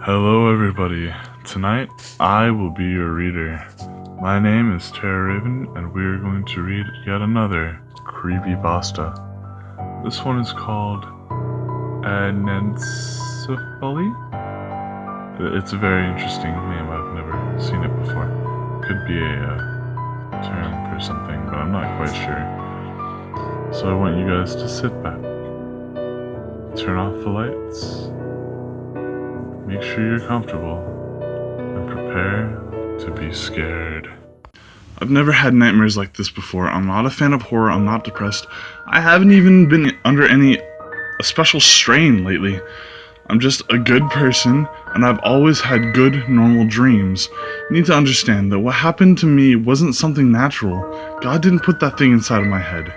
Hello everybody, tonight I will be your reader. My name is TerraRaven and we are going to read yet another creepypasta. This one is called Anencephaly. It's a very interesting name, I've never seen it before. Could be a term for something, but I'm not quite sure. So I want you guys to sit back, turn off the lights, make sure you're comfortable, and prepare to be scared. I've never had nightmares like this before. I'm not a fan of horror, I'm not depressed. I haven't even been under a special strain lately. I'm just a good person, and I've always had good, normal dreams. You need to understand that what happened to me wasn't something natural. God didn't put that thing inside of my head.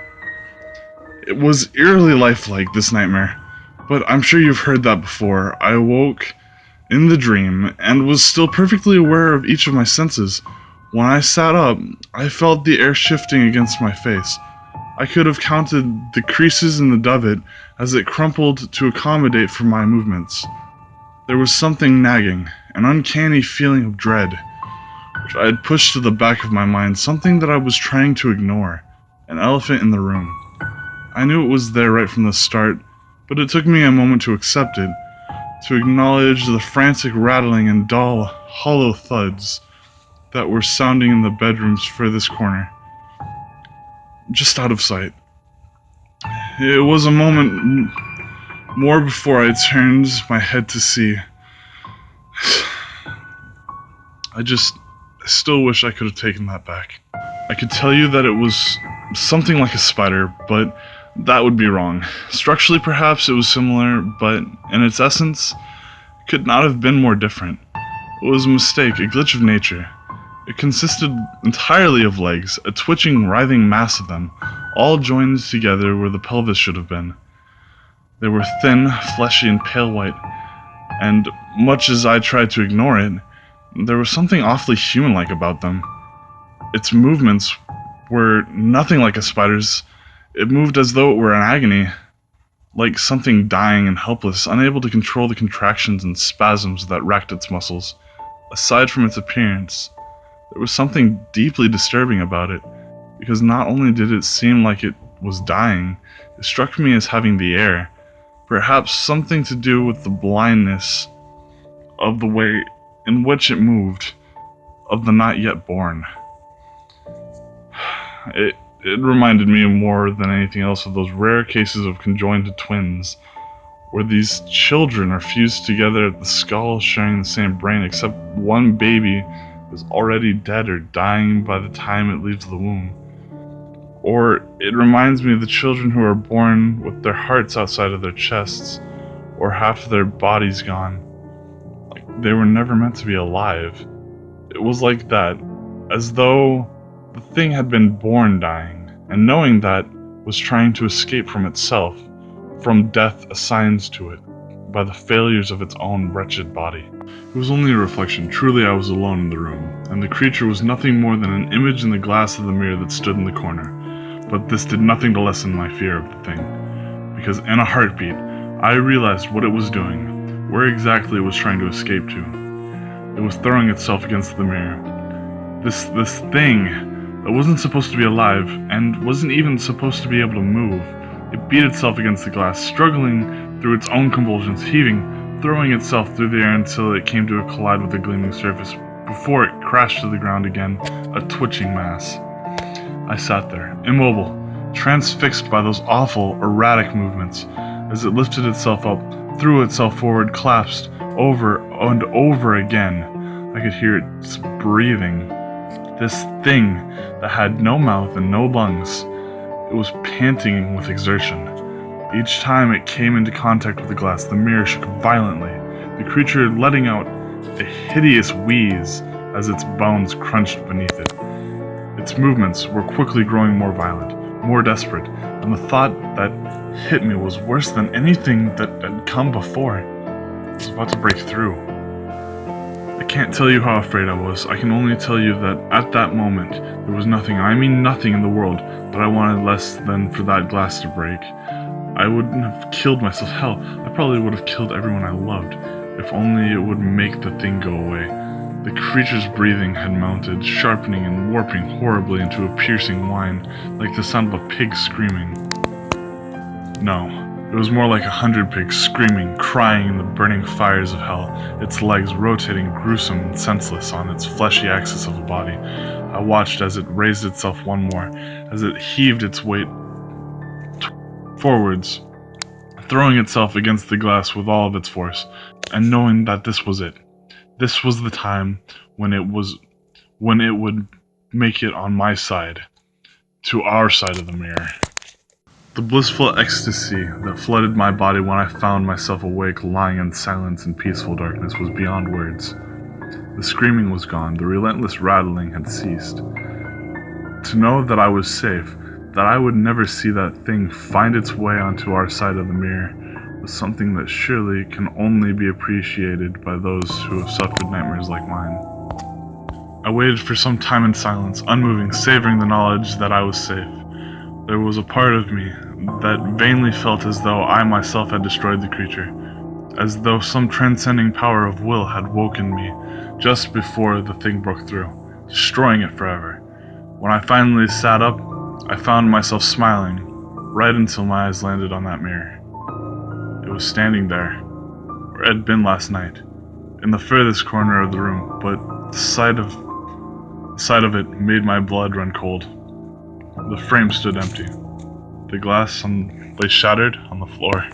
It was eerily lifelike, this nightmare. But I'm sure you've heard that before. I awoke in the dream, and was still perfectly aware of each of my senses. When I sat up, I felt the air shifting against my face. I could have counted the creases in the duvet as it crumpled to accommodate for my movements. There was something nagging, an uncanny feeling of dread, which I had pushed to the back of my mind, something that I was trying to ignore, an elephant in the room. I knew it was there right from the start, but it took me a moment to accept it, to acknowledge the frantic rattling and dull, hollow thuds that were sounding in the bedroom's furthest corner, just out of sight. It was a moment more before I turned my head to see. I still wish I could have taken that back. I could tell you that it was something like a spider, but that would be wrong. Structurally, perhaps it was similar, but in its essence, it could not have been more different. It was a mistake, a glitch of nature. It consisted entirely of legs, a twitching, writhing mass of them, all joined together where the pelvis should have been. They were thin, fleshy, and pale white, and much as I tried to ignore it, there was something awfully human-like about them. Its movements were nothing like a spider's. It moved as though it were in agony, like something dying and helpless, unable to control the contractions and spasms that racked its muscles. Aside from its appearance, there was something deeply disturbing about it, because not only did it seem like it was dying, it struck me as having the air, perhaps something to do with the blindness of the way in which it moved, of the not yet born. It reminded me more than anything else of those rare cases of conjoined twins, where these children are fused together at the skull sharing the same brain, except one baby is already dead or dying by the time it leaves the womb. Or it reminds me of the children who are born with their hearts outside of their chests, or half of their bodies gone, like they were never meant to be alive. It was like that, as though the thing had been born dying, and knowing that, was trying to escape from itself, from death assigned to it, by the failures of its own wretched body. It was only a reflection. Truly I was alone in the room, and the creature was nothing more than an image in the glass of the mirror that stood in the corner. But this did nothing to lessen my fear of the thing, because in a heartbeat, I realized what it was doing, where exactly it was trying to escape to. It was throwing itself against the mirror. This thing that wasn't supposed to be alive, and wasn't even supposed to be able to move. It beat itself against the glass, struggling through its own convulsions, heaving, throwing itself through the air until it came to a collide with the gleaming surface, before it crashed to the ground again, a twitching mass. I sat there, immobile, transfixed by those awful, erratic movements, as it lifted itself up, threw itself forward, collapsed, over and over again. I could hear its breathing. This thing that had no mouth and no lungs, it was panting with exertion. Each time it came into contact with the glass, the mirror shook violently, the creature letting out a hideous wheeze as its bones crunched beneath it. Its movements were quickly growing more violent, more desperate, and the thought that hit me was worse than anything that had come before. It was about to break through. I can't tell you how afraid I was. I can only tell you that at that moment, there was nothing, I mean nothing in the world, that I wanted less than for that glass to break. I wouldn't have killed myself. Hell, I probably would have killed everyone I loved. If only it would make the thing go away. The creature's breathing had mounted, sharpening and warping horribly into a piercing whine, like the sound of a pig screaming. No, it was more like 100 pigs screaming, crying in the burning fires of hell, its legs rotating gruesome and senseless on its fleshy axis of a body. I watched as it raised itself one more, as it heaved its weight forwards, throwing itself against the glass with all of its force, and knowing that this was it. This was the time when it would make it on my side, to our side of the mirror. The blissful ecstasy that flooded my body when I found myself awake, lying in silence and peaceful darkness, was beyond words. The screaming was gone, the relentless rattling had ceased. To know that I was safe, that I would never see that thing find its way onto our side of the mirror, was something that surely can only be appreciated by those who have suffered nightmares like mine. I waited for some time in silence, unmoving, savoring the knowledge that I was safe. There was a part of me that vainly felt as though I myself had destroyed the creature, as though some transcending power of will had woken me just before the thing broke through, destroying it forever. When I finally sat up, I found myself smiling, right until my eyes landed on that mirror. It was standing there, where it had been last night, in the furthest corner of the room, but the sight of it made my blood run cold. The frame stood empty. The glass lay shattered on the floor.